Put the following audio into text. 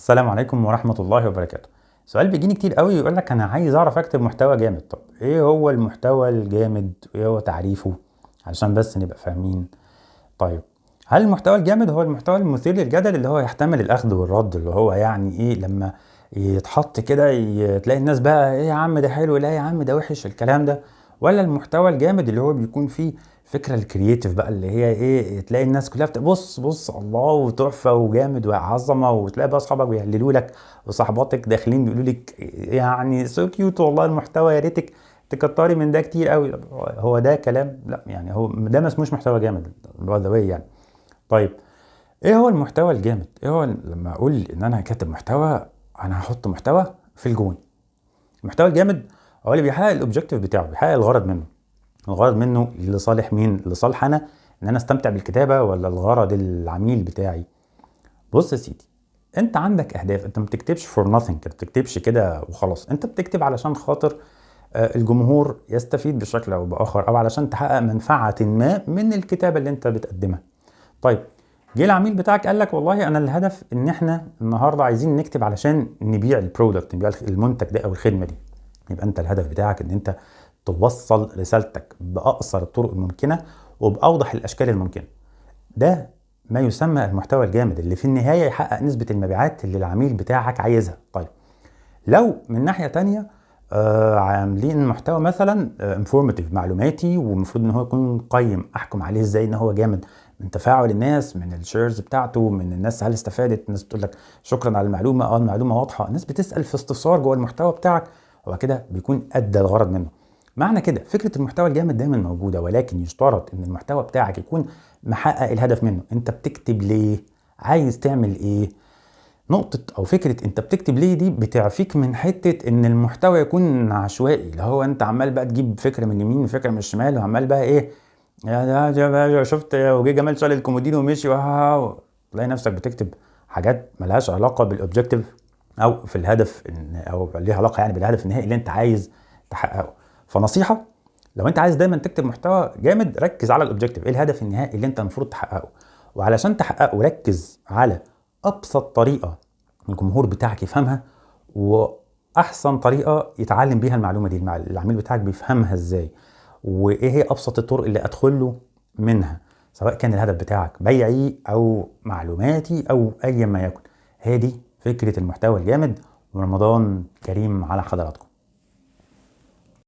السلام عليكم ورحمة الله وبركاته. سؤال بيجيني كتير قوي يقول لك أنا عايز أعرف أكتب محتوى جامد. طب إيه هو المحتوى الجامد وإيه هو تعريفه علشان بس نبقى فاهمين؟ طيب، هل المحتوى الجامد هو المحتوى المثير للجدل اللي هو يحتمل الأخذ والرد، اللي هو يعني إيه لما يتحط كده تلاقي الناس بقى إيه يا عم ده حلو، لا يا عم ده وحش الكلام ده؟ ولا المحتوى الجامد اللي هو بيكون فيه فكرة الكرييتيف بقى، اللي هي ايه تلاقي الناس كلها بص بص الله وتحفة وجامد وعظمة، وتلاقي بقى اصحابك بيهللوا لك وصحباتك داخلين بيقولوا لك يعني سو كيوت والله المحتوى، يا ريتك تكتري من ده كتير قوي. هو ده كلام؟ لا، يعني هو ده ما اسموش محتوى جامد باي ذا واي يعني. طيب، ايه هو المحتوى الجامد؟ ايه هو لما اقول ان انا كاتب محتوى، انا هحط محتوى في الجون؟ المحتوى الجامد هو اللي بيحقق الاوبجيكتيف بتاعه، بيحقق الغرض منه. الغرض منه لصالح مين؟ لصالح انا ان انا استمتع بالكتابه، ولا الغرض العميل بتاعي؟ بص يا سيدي، انت عندك اهداف، انت ما بتكتبش فور nothing كده، بتكتبش كده وخلاص، انت بتكتب علشان خاطر الجمهور يستفيد بشكل او باخر، او علشان تحقق منفعه ما من الكتابه اللي انت بتقدمها. طيب، جه العميل بتاعك قال لك والله انا الهدف ان احنا النهارده عايزين نكتب علشان نبيع البرودكت، نبيع المنتج ده او الخدمه دي. يبقى انت الهدف بتاعك ان انت توصل رسالتك باقصر الطرق الممكنه وباوضح الاشكال الممكنه. ده ما يسمى المحتوى الجامد، اللي في النهايه يحقق نسبه المبيعات اللي العميل بتاعك عايزها. طيب، لو من ناحيه تانية عاملين محتوى مثلا انفورماتيف معلوماتي، والمفروض ان هو يكون قيم، احكم عليه ازاي ان هو جامد؟ من تفاعل الناس، من الشيرز بتاعته، من الناس هل استفادت، الناس بتقول لك شكرا على المعلومه، المعلومه واضحه، الناس بتسال في استفسار جوه المحتوى بتاعك، هو كده بيكون ادى الغرض منه. معنى كده فكره المحتوى الجامد دايما موجوده، ولكن يشترط ان المحتوى بتاعك يكون محقق الهدف منه. انت بتكتب ليه؟ عايز تعمل ايه؟ نقطة أو فكرة أنت بتكتب ليه دي بتعفيك من حتة إن المحتوى يكون عشوائي، اللي هو أنت عمال بقى تجيب فكرة من اليمين وفكرة من الشمال، وعمال بقى إيه يا شفت وجه جمال شال الكومودين ومشي، تلاقي نفسك بتكتب حاجات ملهاش علاقة بالأوبجيكتيف أو في الهدف، أو ليها علاقة يعني بالهدف النهائي اللي أنت عايز تحققه. فنصيحة، لو أنت عايز دايما تكتب محتوى جامد ركز على الأوبجيكتيف، إيه الهدف النهائي اللي أنت المفروض تحققه، وعلشان تحققه ركز على أبسط طريقة الجمهور بتاعك يفهمها، واحسن طريقه يتعلم بيها المعلومه دي، العميل بتاعك بيفهمها ازاي، وايه هي ابسط الطرق اللي ادخل له منها، سواء كان الهدف بتاعك بيعي او معلوماتي او ايا ما يكن. هي دي فكره المحتوى الجامد. ورمضان كريم على حضراتكم.